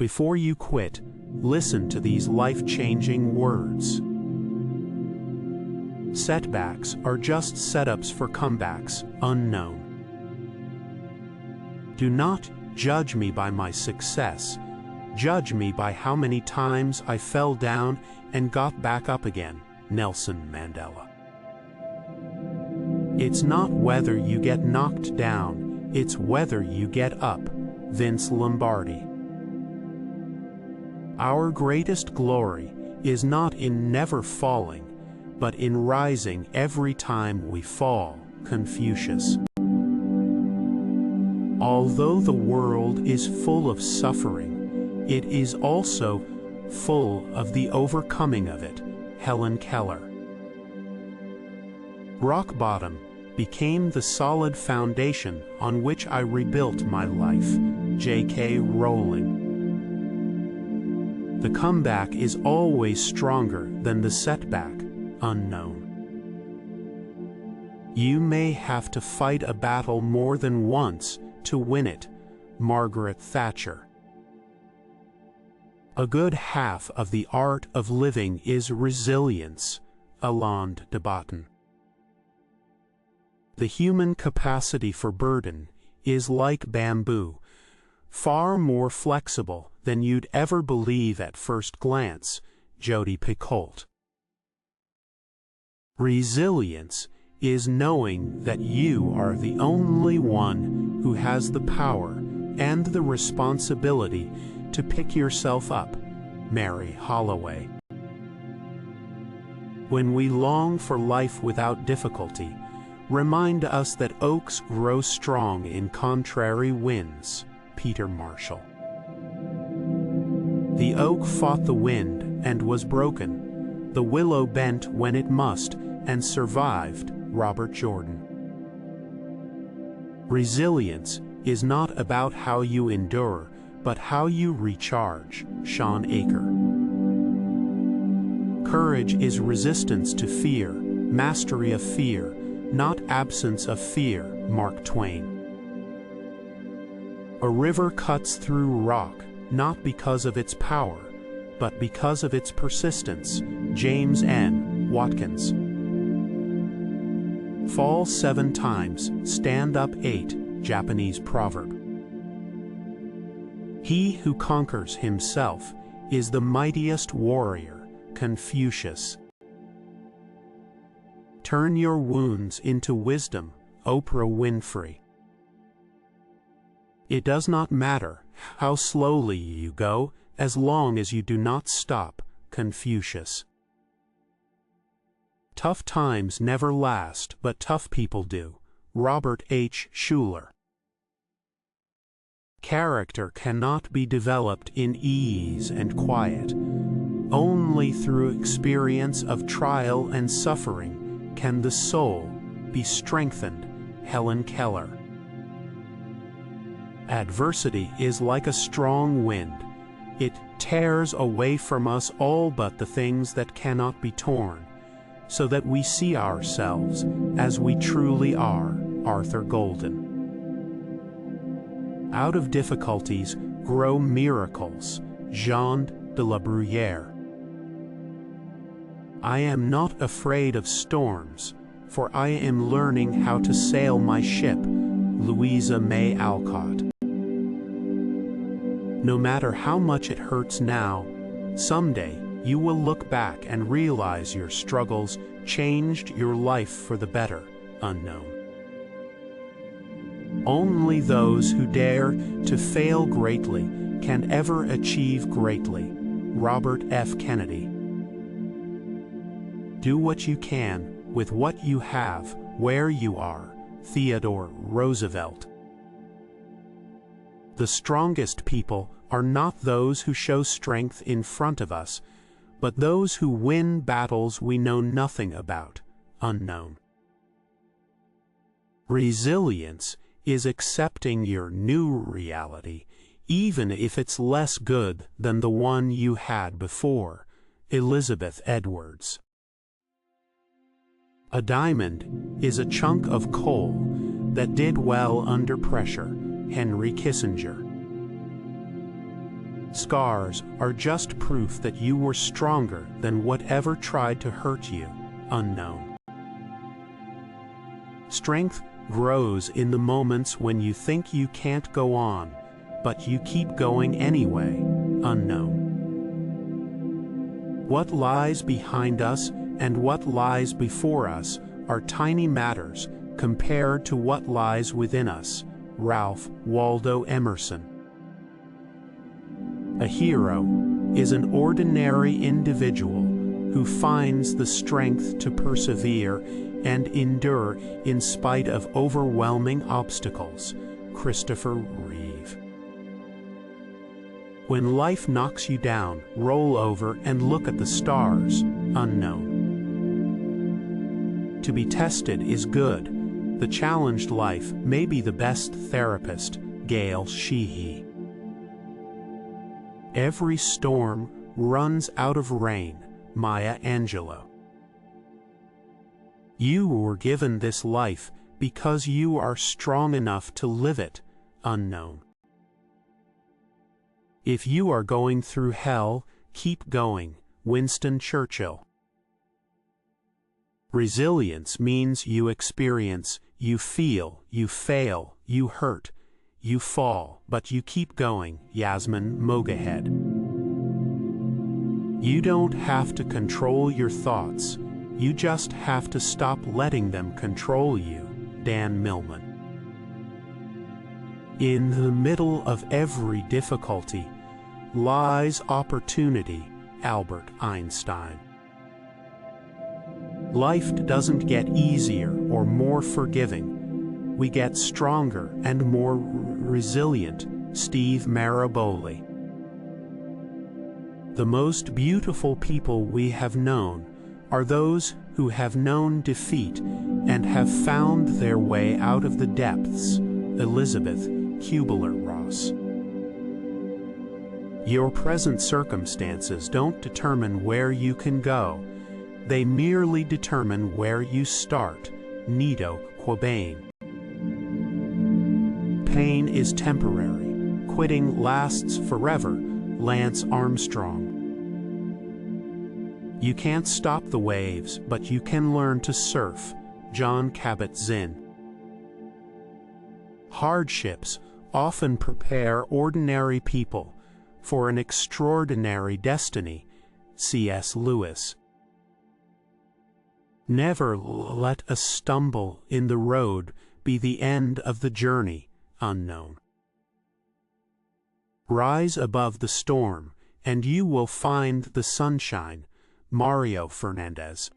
Before you quit, listen to these life-changing words. Setbacks are just setups for comebacks, unknown. Do not judge me by my success. Judge me by how many times I fell down and got back up again. Nelson Mandela. It's not whether you get knocked down, it's whether you get up. Vince Lombardi. Our greatest glory is not in never falling, but in rising every time we fall. Confucius. Although the world is full of suffering, it is also full of the overcoming of it. Helen Keller. Rock bottom became the solid foundation on which I rebuilt my life. J.K. Rowling. The comeback is always stronger than the setback. Unknown. You may have to fight a battle more than once to win it. Margaret Thatcher. A good half of the art of living is resilience. Alain de Botton. The human capacity for burden is like bamboo, far more flexible than you'd ever believe at first glance. Jodi Picoult. Resilience is knowing that you are the only one who has the power and the responsibility to pick yourself up. Mary Holloway. When we long for life without difficulty, remind us that oaks grow strong in contrary winds. Peter Marshall. The oak fought the wind and was broken. The willow bent when it must and survived. Robert Jordan. Resilience is not about how you endure, but how you recharge. Sean Aker. Courage is resistance to fear, mastery of fear, not absence of fear. Mark Twain. A river cuts through rock, not because of its power, but because of its persistence. James N. Watkins. Fall 7 times, stand up 8. Japanese proverb. He who conquers himself is the mightiest warrior. Confucius. Turn your wounds into wisdom. Oprah Winfrey. It does not matter how slowly you go, as long as you do not stop. Confucius. Tough times never last, but tough people do. Robert H. Schuller. Character cannot be developed in ease and quiet. Only through experience of trial and suffering can the soul be strengthened. Helen Keller. Adversity is like a strong wind. It tears away from us all but the things that cannot be torn, so that we see ourselves as we truly are. Arthur Golden. Out of difficulties grow miracles. Jean de la Bruyere. I am not afraid of storms, for I am learning how to sail my ship. Louisa May Alcott. No matter how much it hurts now, someday you will look back and realize your struggles changed your life for the better. Unknown. Only those who dare to fail greatly can ever achieve greatly. Robert F. Kennedy. Do what you can with what you have, where you are. Theodore Roosevelt. The strongest people are not those who show strength in front of us, but those who win battles we know nothing about. Unknown. Resilience is accepting your new reality, even if it's less good than the one you had before. Elizabeth Edwards. A diamond is a chunk of coal that did well under pressure. Henry Kissinger. Scars are just proof that you were stronger than whatever tried to hurt you. Unknown. Strength grows in the moments when you think you can't go on, but you keep going anyway. Unknown. What lies behind us and what lies before us are tiny matters compared to what lies within us. Ralph Waldo Emerson. A hero is an ordinary individual who finds the strength to persevere and endure in spite of overwhelming obstacles. Christopher Reeve. When life knocks you down, roll over and look at the stars. Unknown. To be tested is good. The challenged life may be the best therapist. Gail Sheehy. Every storm runs out of rain. Maya Angelou. You were given this life because you are strong enough to live it. Unknown. If you are going through hell, keep going. Winston Churchill. Resilience means you experience, you feel, you fail, you hurt, you fall, but you keep going. Yasmin Mogahed. You don't have to control your thoughts. You just have to stop letting them control you. Dan Millman. In the middle of every difficulty lies opportunity. Albert Einstein. Life doesn't get easier or more forgiving. We get stronger and more resilient. Steve Maraboli. The most beautiful people we have known are those who have known defeat and have found their way out of the depths. Elizabeth Kubler-Ross. Your present circumstances don't determine where you can go. They merely determine where you start. Nido Quabain. Pain is temporary. Quitting lasts forever. Lance Armstrong. You can't stop the waves, but you can learn to surf. John Kabat-Zinn. Hardships often prepare ordinary people for an extraordinary destiny. C.S. Lewis. Never let a stumble in the road be the end of the journey. Unknown. Rise above the storm, and you will find the sunshine. Mario Fernandez.